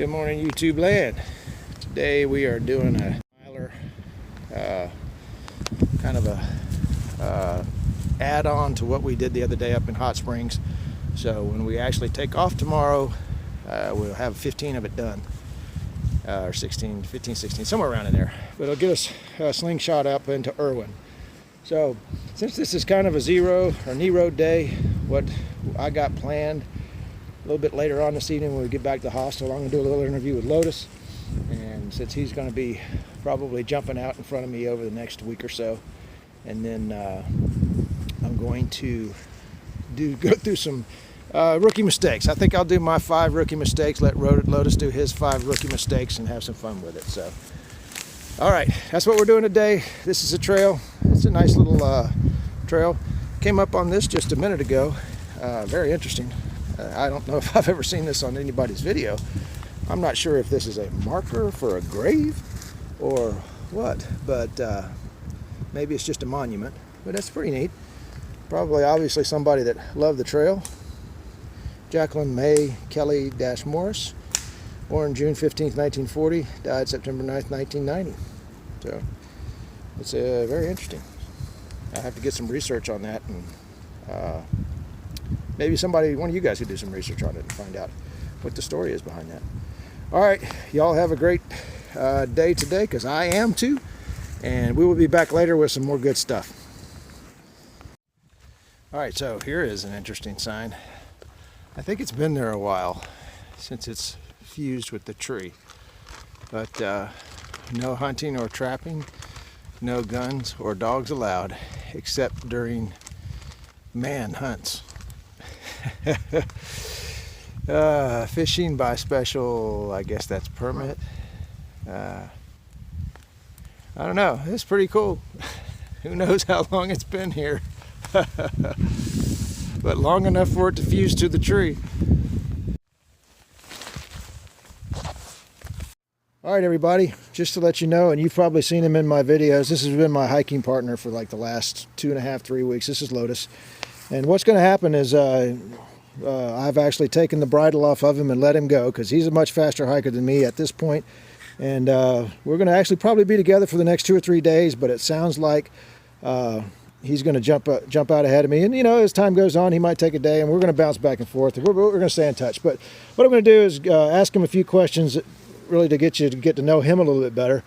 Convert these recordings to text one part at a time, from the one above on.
Good morning, YouTube land. Today we are doing a miler, kind of a add-on to what we did the other day up in Hot Springs. So when we actually take off tomorrow, we'll have 15 of it done, or 16, 15, 16, somewhere around in there. But it'll get us a slingshot up into Irwin. So since this is kind of a Nero day, what I got planned a little bit later on this evening when we get back to the hostel, I'm going to do a little interview with Lotus. And since he's going to be probably jumping out in front of me over the next week or so, and then I'm going to go through some rookie mistakes. I think I'll do my 5 rookie mistakes, let Lotus do his 5 rookie mistakes, and have some fun with it. So, all right, that's what we're doing today. This is a trail. It's a nice little trail. Came up on this just a minute ago. Very interesting. I don't know if I've ever seen this on anybody's video. I'm not sure if this is a marker for a grave or what, but maybe it's just a monument. But that's pretty neat. Probably, obviously, somebody that loved the trail. Jacqueline May Kelly Morris, born June 15th, 1940, died September 9th, 1990. So it's very interesting. I have to get some research on that, and maybe one of you guys could do some research on it and find out what the story is behind that. All right, y'all have a great day today, because I am too, and we will be back later with some more good stuff. All right, so here is an interesting sign. I think it's been there a while since it's fused with the tree, but no hunting or trapping, no guns or dogs allowed, except during man hunts. Fishing by special, I guess that's permit. I don't know, it's pretty cool. Who knows how long it's been here. But long enough for it to fuse to the tree. All right, everybody, just to let you know, and you've probably seen him in my videos, this has been my hiking partner for like the last 2.5, 3 weeks. This is Lotus. And what's going to happen is I've actually taken the bridle off of him and let him go, because he's a much faster hiker than me at this point. And we're going to actually probably be together for the next 2 or 3 days, but it sounds like he's going to jump out ahead of me. And, you know, as time goes on, he might take a day, and we're going to bounce back and forth. We're going to stay in touch. But what I'm going to do is ask him a few questions, really to get to know him a little bit better.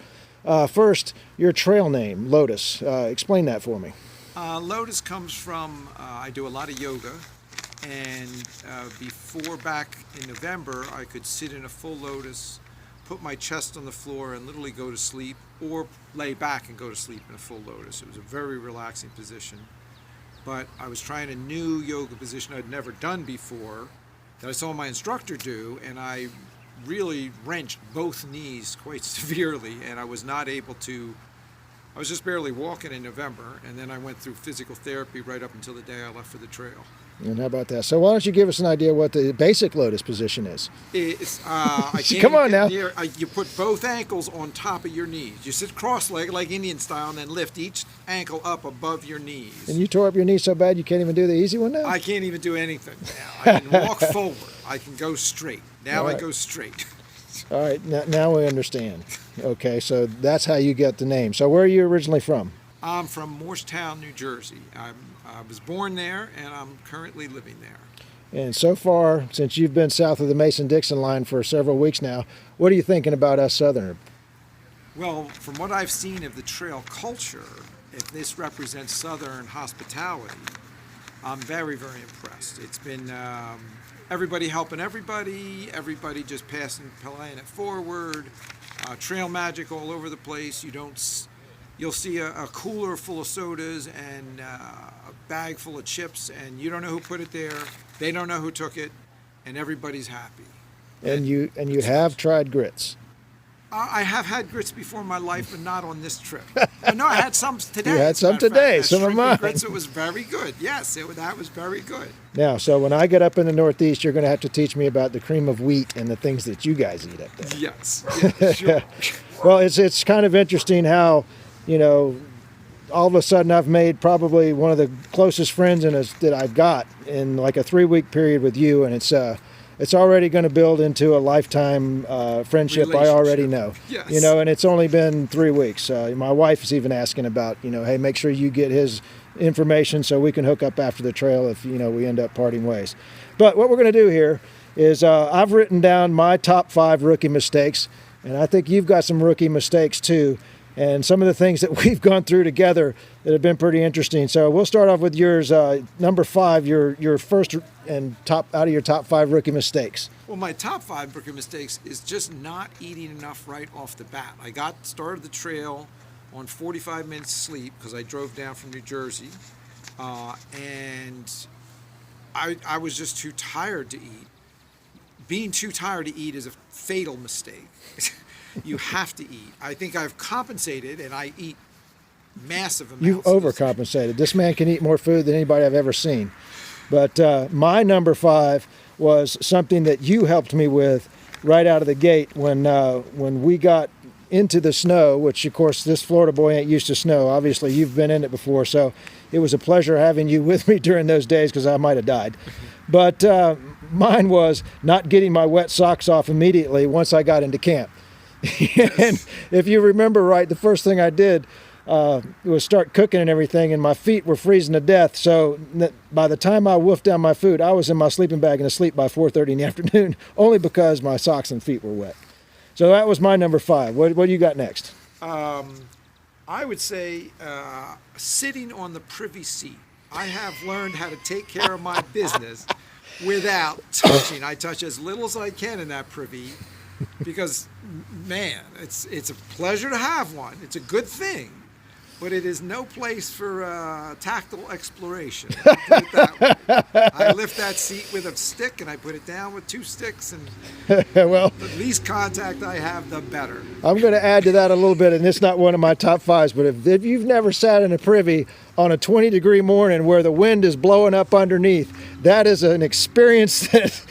First, your trail name, Lotus. Explain that for me. Lotus comes from, I do a lot of yoga, and before, back in November, I could sit in a full lotus, put my chest on the floor and literally go to sleep, or lay back and go to sleep in a full lotus. It was a very relaxing position, but I was trying a new yoga position I'd never done before that I saw my instructor do, and I really wrenched both knees quite severely, and I was not able to. I was just barely walking in November, and then I went through physical therapy right up until the day I left for the trail. And how about that? So why don't you give us an idea what the basic lotus position is? It's, Come on now. You put both ankles on top of your knees. You sit cross-legged like Indian style, and then lift each ankle up above your knees. And you tore up your knee so bad you can't even do the easy one now? I can't even do anything now. I can walk forward. I can go straight. Now I go straight. All right, now we understand. Okay, so that's how you get the name. So where are you originally from? I'm from Morristown, New Jersey. I was born there, and I'm currently living there. And so far, since you've been south of the Mason-Dixon line for several weeks now, what are you thinking about us Southerners? Well, from what I've seen of the trail culture, if this represents Southern hospitality, I'm very, very impressed. It's been everybody helping everybody just paying it forward, trail magic all over the place. You'll see a cooler full of sodas and a bag full of chips, and you don't know who put it there, they don't know who took it, and everybody's happy. And you have tried grits. I have had grits before in my life, but not on this trip. No, I had some today. You had some today, some of mine. Grits, it was very good. Yes, that was very good. Now, so when I get up in the Northeast, you're going to have to teach me about the cream of wheat and the things that you guys eat up there. Yes, yeah, sure. Well, it's kind of interesting how, you know, all of a sudden I've made probably one of the closest friends that I've got in like a 3-week period with you, and it's it's already going to build into a lifetime friendship. I already know. Yes. You know, and it's only been 3 weeks. My wife is even asking about, you know, hey, make sure you get his information so we can hook up after the trail if, you know, we end up parting ways. But what we're going to do here is I've written down my top 5 rookie mistakes, and I think you've got some rookie mistakes too, and some of the things that we've gone through together that have been pretty interesting. So we'll start off with yours, number 5, your first and top out of your top 5 rookie mistakes. Well, my top 5 rookie mistakes is just not eating enough right off the bat. I started the trail on 45 minutes sleep because I drove down from New Jersey, and I was just too tired to eat. Being too tired to eat is a fatal mistake. You have to eat. I think I've compensated, and I eat massive amounts. You've overcompensated. This man can eat more food than anybody I've ever seen. But my number 5 was something that you helped me with right out of the gate when we got into the snow, which of course this Florida boy ain't used to snow. Obviously you've been in it before, so it was a pleasure having you with me during those days because I might have died. But mine was not getting my wet socks off immediately once I got into camp. And if you remember right, the first thing I did was start cooking and everything, and my feet were freezing to death. So by the time I wolfed down my food, I was in my sleeping bag and asleep by 4:30 in the afternoon, only because my socks and feet were wet. So that was my number 5. What do you got next? I would say sitting on the privy seat. I have learned how to take care of my business without touching. I touch as little as I can in that privy because, man, it's a pleasure to have one. It's a good thing, but it is no place for tactile exploration. Put it that way. I lift that seat with a stick and I put it down with 2 sticks, and Well, the least contact I have, the better. I'm going to add to that a little bit, and it's not one of my top 5s, but if you've never sat in a privy on a 20-degree morning where the wind is blowing up underneath, that is an experience that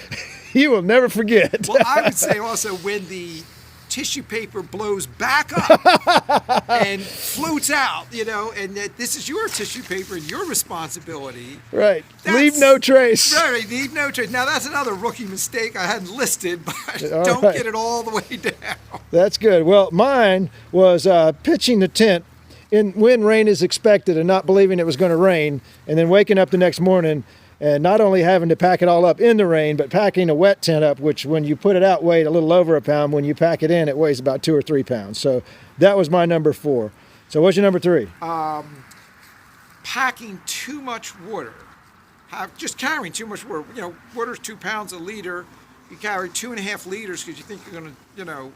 you will never forget. Well, I would say also when the tissue paper blows back up and floats out, you know, and that this is your tissue paper and your responsibility. Right. Leave no trace. Right, leave no trace. Now, that's another rookie mistake I hadn't listed, but All don't right. get it all the way down. That's good. Well, mine was pitching the tent when rain is expected and not believing it was going to rain, and then waking up the next morning and not only having to pack it all up in the rain, but packing a wet tent up, which when you put it out weighed a little over a pound. When you pack it in, it weighs about 2 or 3 pounds. So that was my number 4. So what's your number 3? Packing too much water. Just carrying too much water. You know, water's 2 pounds a liter. You carry 2.5 liters because you think you're going to, you know,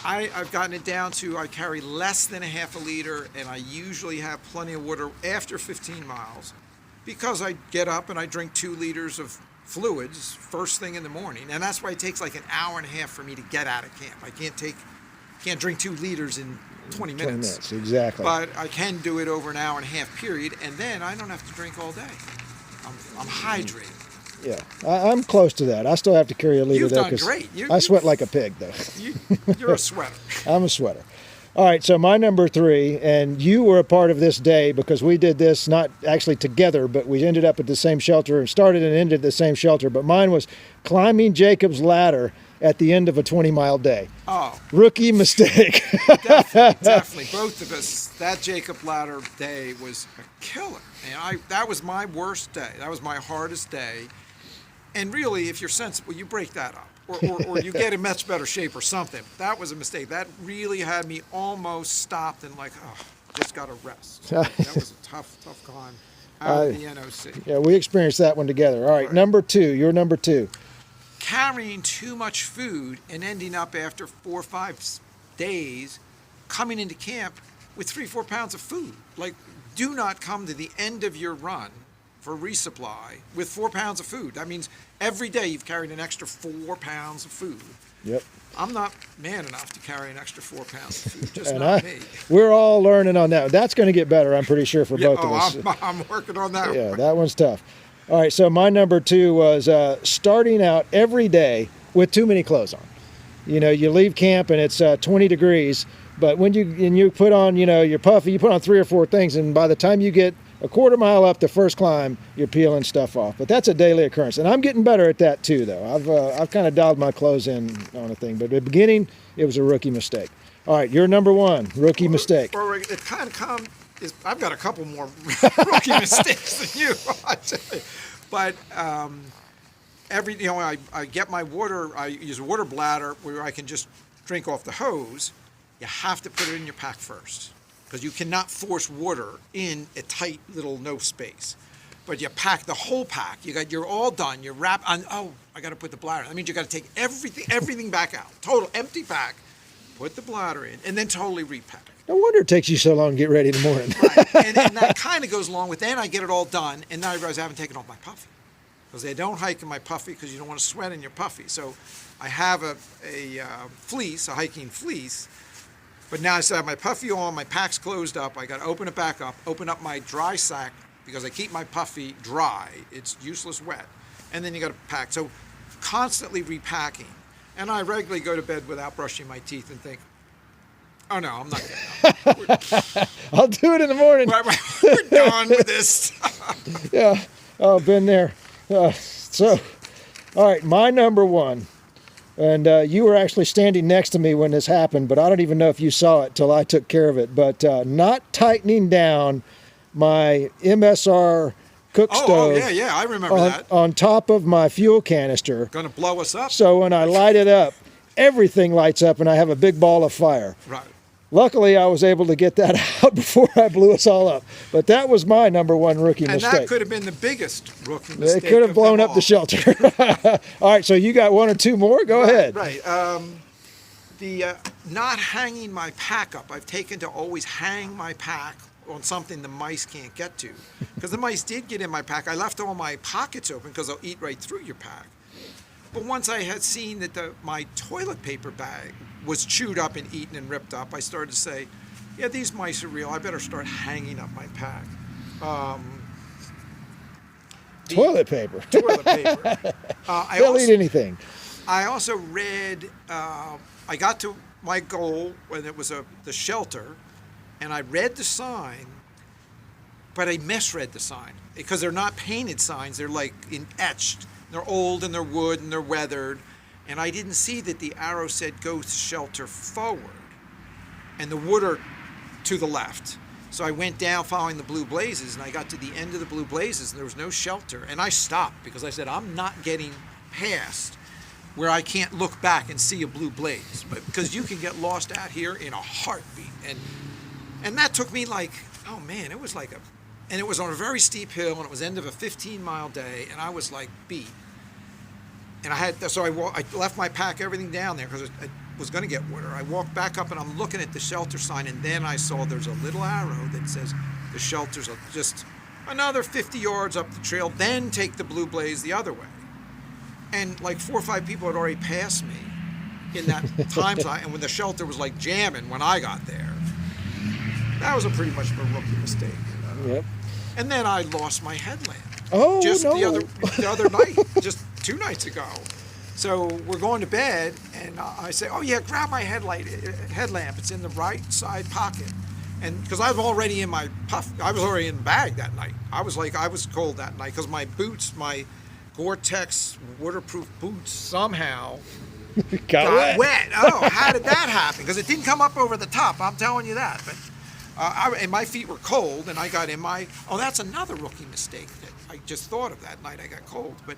I've gotten it down to I carry less than 1/2 liter, and I usually have plenty of water after 15 miles. Because I get up and I drink 2 liters of fluids first thing in the morning, and that's why it takes like an hour and a half for me to get out of camp. I can't drink 2 liters in 20 minutes. 20 minutes, exactly. But I can do it over an hour and a half period, and then I don't have to drink all day. I'm hydrated. Yeah, I'm close to that. I still have to carry a liter. You've though, done 'cause great. I sweat like a pig, though. You're a sweater. I'm a sweater. All right, so my number 3, and you were a part of this day because we did this not actually together, but we ended up at the same shelter and started and ended at the same shelter. But mine was climbing Jacob's ladder at the end of a 20-mile day. Oh. Rookie mistake. Definitely. Both of us, that Jacob Ladder day was a killer. And that was my worst day. That was my hardest day. And really, if you're sensible, you break that up. Or you get in much better shape or something. That was a mistake. That really had me almost stopped and like, oh, just got to rest. That was a tough climb out of the NOC. Yeah, we experienced that one together. All right, number 2, your number 2. Carrying too much food and ending up after 4 or 5 days coming into camp with 3-4 pounds of food. Like, do not come to the end of your run for resupply with 4 pounds of food. That means every day you've carried an extra 4 pounds of food. Yep. I'm not man enough to carry an extra 4 pounds of food, just And not me. We're all learning on that. That's going to get better, I'm pretty sure, for both of us. I'm working on that Yeah, one. that one's tough. All right, so my number 2 was starting out every day with too many clothes on. You know, you leave camp and it's 20 degrees, but when you put on, you know, your puffy, you put on 3 or 4 things, and by the time you get a quarter mile up the first climb, you're peeling stuff off. But that's a daily occurrence. And I'm getting better at that too, though. I've kind of dialed my clothes in on a thing. But at the beginning, it was a rookie mistake. All right, you're number one, rookie mistake. It kind of I've got a couple more rookie mistakes than you, I tell you. But I get my water, I use a water bladder where I can just drink off the hose. You have to put it in your pack first, because you cannot force water in a tight little no space. But you pack the whole pack. You're all done. You wrap on. Oh, I got to put the bladder. That means you got to take everything back out. Total empty pack. Put the bladder in, and then totally repack. No wonder it takes you so long to get ready in the morning. Right. And that kind of goes along with. Then I get it all done, and now I realize I haven't taken off my puffy, because they don't hike in my puffy because you don't want to sweat in your puffy. So I have a fleece, a hiking fleece. But now I still have my puffy on, my pack's closed up, I got to open it back up, open up my dry sack, because I keep my puffy dry, it's useless wet, and then you got to pack. So constantly repacking. And I regularly go to bed without brushing my teeth and think, oh no, I'm not getting up. I'll do it in the morning. Right, we're done with this. Yeah, oh, been there. So, all right, my number one. And you were actually standing next to me when this happened, but I don't even know if you saw it till I took care of it. But not tightening down my MSR cook stove. Oh, yeah, I remember that. On top of my fuel canister. Going to blow us up. So when I light it up, everything lights up and I have a big ball of fire. Right. Luckily, I was able to get that out before I blew us all up. But that was my number one rookie mistake. And that could have been the biggest rookie mistake. It could have blown up the shelter. All right, so you got one or two more? Go ahead. Right. The not hanging my pack up. I've taken to always hang my pack on something the mice can't get to. Because the mice did get in my pack. I left all my pockets open because they'll eat right through your pack. But once I had seen that my toilet paper bag was chewed up and eaten and ripped up, I started to say, yeah, these mice are real. I better start hanging up my pack. Toilet paper. Toilet paper. They'll eat anything. I also read, I got to my goal when it was the shelter, and I read the sign, but I misread the sign because they're not painted signs. They're like etched. They're old and they're wood and they're weathered. And I didn't see that the arrow said go to shelter forward and the water to the left. So I went down following the blue blazes, and I got to the end of the blue blazes and there was no shelter. And I stopped because I said, I'm not getting past where I can't look back and see a blue blaze, but because you can get lost out here in a heartbeat. And that took me like, oh man, it was like and it was on a very steep hill, and it was end of a 15-mile day, and I was like beat. And I left my pack, everything down there because I was going to get water. I walked back up and I'm looking at the shelter sign, and then I saw there's a little arrow that says the shelter's just another 50 yards up the trail, then take the blue blaze the other way. And like 4 or 5 people had already passed me in that time slot, and when the shelter was like jamming when I got there. That was pretty much a rookie mistake. Yep. And then I lost my headlamp. Oh, just no. the other night, just 2 nights ago. So we're going to bed, and I say, oh yeah, grab my headlamp. It's in the right side pocket. And because I was already in my I was already in the bag that night. I was cold that night because my boots, my Gore-Tex waterproof boots somehow got wet. Oh, how did that happen? Because it didn't come up over the top, I'm telling you that. But and my feet were cold, and I got in my, that's another rookie mistake that I just thought of that night. I got cold. But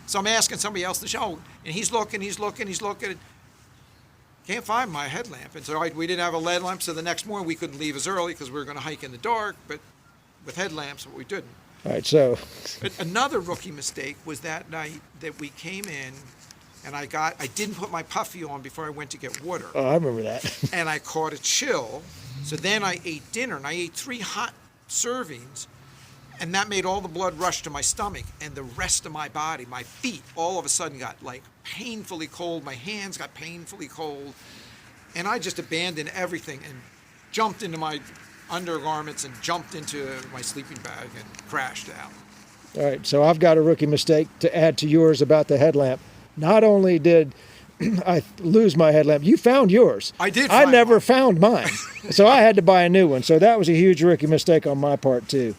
so I'm asking somebody else to show, and he's looking. Can't find my headlamp. And so we didn't have a LED lamp, so the next morning we couldn't leave as early because we were going to hike in the dark, but with headlamps, we didn't. All right, so. Another rookie mistake was that night that we came in, and I didn't put my puffy on before I went to get water. Oh, I remember that. And I caught a chill, so then I ate dinner, and I ate 3 hot servings, and that made all the blood rush to my stomach, and the rest of my body, my feet, all of a sudden got like painfully cold. My hands got painfully cold, and I just abandoned everything and jumped into my undergarments and jumped into my sleeping bag and crashed out. All right, so I've got a rookie mistake to add to yours about the headlamp. Not only did I lose my headlamp. You found yours. I did I find never mine. found mine. So I had to buy a new one. So that was a huge rookie mistake on my part too.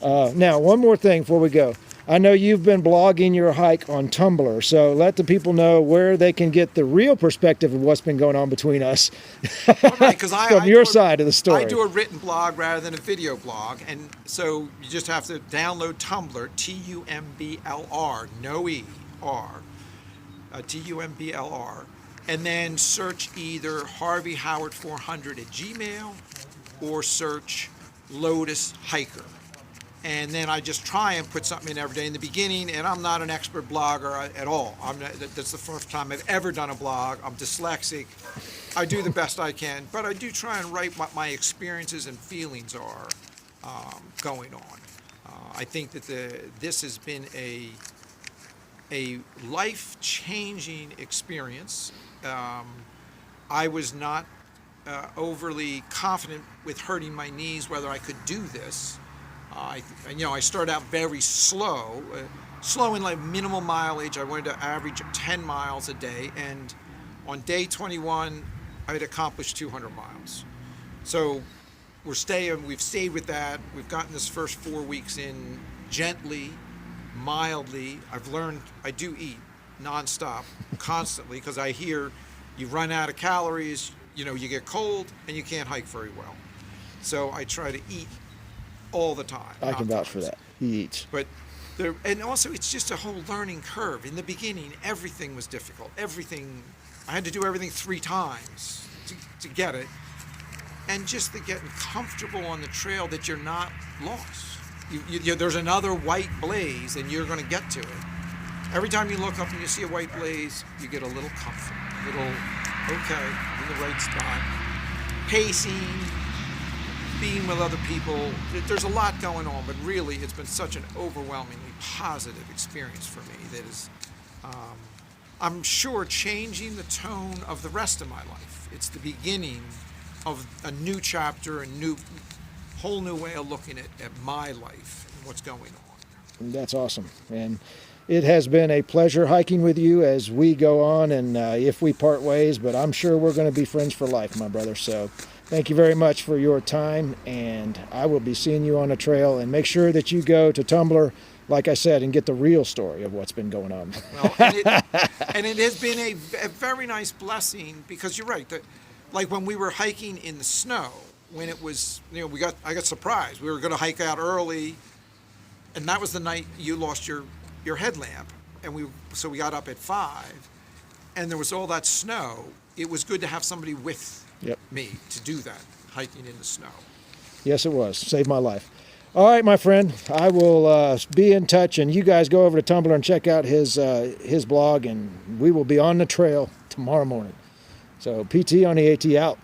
Now, one more thing before we go. I know you've been blogging your hike on Tumblr, so let the people know where they can get the real perspective of what's been going on between us Right, 'cause from your side of the story. I do a written blog rather than a video blog, and so you just have to download Tumblr, Tumblr, no E, R, Tumblr, and then search either Harvey Howard 400 at Gmail or search Lotus Hiker. And then I just try and put something in every day in the beginning, and I'm not an expert blogger at all. That's the first time I've ever done a blog. I'm dyslexic. I do the best I can, but I do try and write what my experiences and feelings are going on. I think that this has been a life-changing experience. I was not overly confident with hurting my knees whether I could do this. I started out very slow in like minimal mileage. I wanted to average 10 miles a day, and on day 21, I had accomplished 200 miles. So we've stayed with that. We've gotten this first 4 weeks in gently, mildly. I've learned I do eat nonstop, constantly, because I hear you run out of calories, you get cold, and you can't hike very well. So I try to eat all the time. I can vouch for that. He eats. But and also it's just a whole learning curve. In the beginning, everything was difficult. I had to do everything 3 times to get it. And just the getting comfortable on the trail that you're not lost. There's another white blaze and you're going to get to it. Every time you look up and you see a white blaze, you get a little comfort. Okay, I'm in the right spot. Pacing, being with other people. There's a lot going on, but really it's been such an overwhelmingly positive experience for me that is, I'm sure, changing the tone of the rest of my life. It's the beginning of a new chapter, whole new way of looking at my life and what's going on. That's awesome. And it has been a pleasure hiking with you as we go on and if we part ways, but I'm sure we're going to be friends for life, my brother. So thank you very much for your time, and I will be seeing you on a trail. And make sure that you go to Tumblr, like I said, and get the real story of what's been going on. Well, and it has been a very nice blessing, because you're right. Like when we were hiking in the snow, when it was, I got surprised. We were going to hike out early, and that was the night you lost your headlamp, and so we got up at 5, and there was all that snow. It was good to have somebody with me to do that, hiking in the snow. Yes, it was. Saved my life. All right, my friend, I will be in touch, and you guys go over to Tumblr and check out his blog, and we will be on the trail tomorrow morning. So PT on the AT out.